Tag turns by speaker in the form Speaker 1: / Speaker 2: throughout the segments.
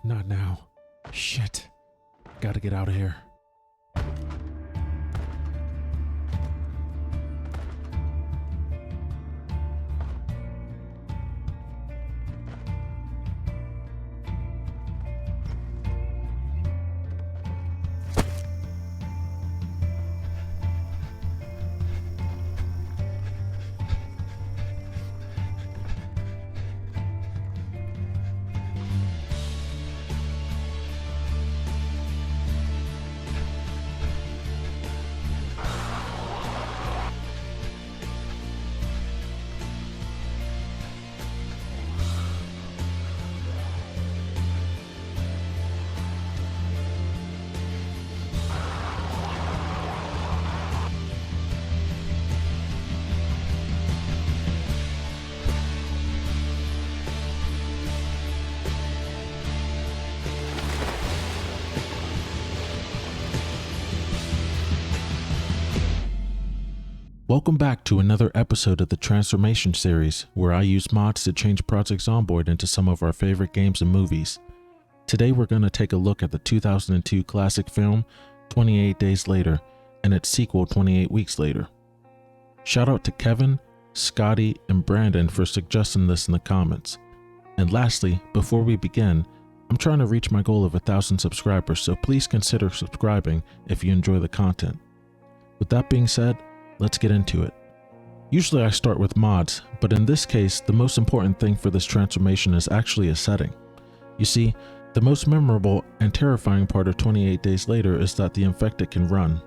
Speaker 1: not now. Shit. Gotta get out of here. Welcome back to another episode of the Transformation series, where I use mods to change Project Zomboid into some of our favorite games and movies. Today we're going to take a look at the 2002 classic film 28 Days Later and its sequel 28 Weeks Later. Shout out to Kevin, Scotty, and Brandon for suggesting this in the comments. And lastly, before we begin, I'm trying to reach my goal of 1,000 subscribers, so please consider subscribing if you enjoy the content. With that being said, let's get into it. Usually I start with mods, but in this case, the most important thing for this transformation is actually a setting. You see, the most memorable and terrifying part of 28 Days Later is that the infected can run.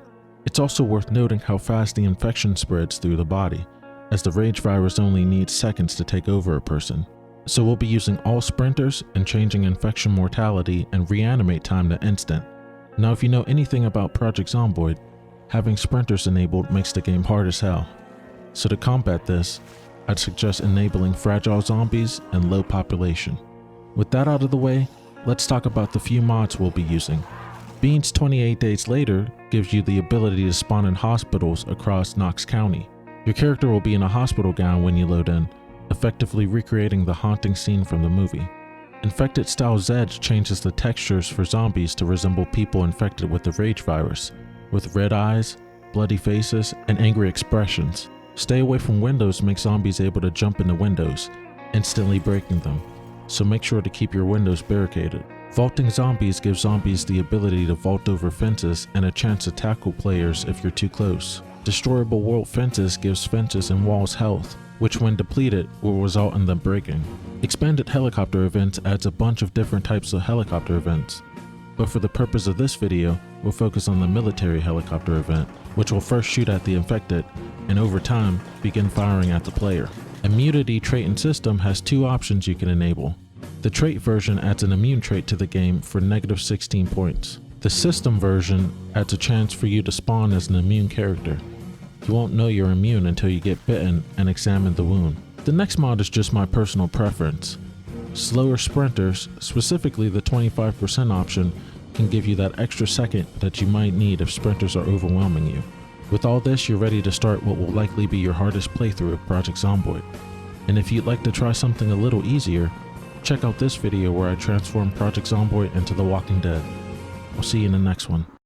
Speaker 1: It's also worth noting how fast the infection spreads through the body, as the rage virus only needs seconds to take over a person. So we'll be using all sprinters and changing infection mortality and reanimate time to instant. Now if you know anything about Project Zomboid, having sprinters enabled makes the game hard as hell. So to combat this, I'd suggest enabling fragile zombies and low population. With that out of the way, let's talk about the few mods we'll be using. Beans 28 Days Later gives you the ability to spawn in hospitals across Knox County. Your character will be in a hospital gown when you load in, effectively recreating the haunting scene from the movie. Infected style Zeds changes the textures for zombies to resemble people infected with the rage virus, with red eyes, bloody faces, and angry expressions. Stay away from windows makes zombies able to jump into windows, instantly breaking them, so make sure to keep your windows barricaded. Vaulting zombies gives zombies the ability to vault over fences and a chance to tackle players if you're too close. Destroyable world fences gives fences and walls health, which when depleted will result in them breaking. Expanded helicopter events adds a bunch of different types of helicopter events, but for the purpose of this video, we'll focus on the military helicopter event, which will first shoot at the infected, and over time, begin firing at the player. Immunity trait and system has two options you can enable. The trait version adds an immune trait to the game for negative 16 points. The system version adds a chance for you to spawn as an immune character. You won't know you're immune until you get bitten and examine the wound. The next mod is just my personal preference. Slower sprinters, specifically the 25% option, can give you that extra second that you might need if sprinters are overwhelming you. With all this, you're ready to start what will likely be your hardest playthrough of Project Zomboid. And if you'd like to try something a little easier, check out this video where I transform Project Zomboid into The Walking Dead. I'll see you in the next one.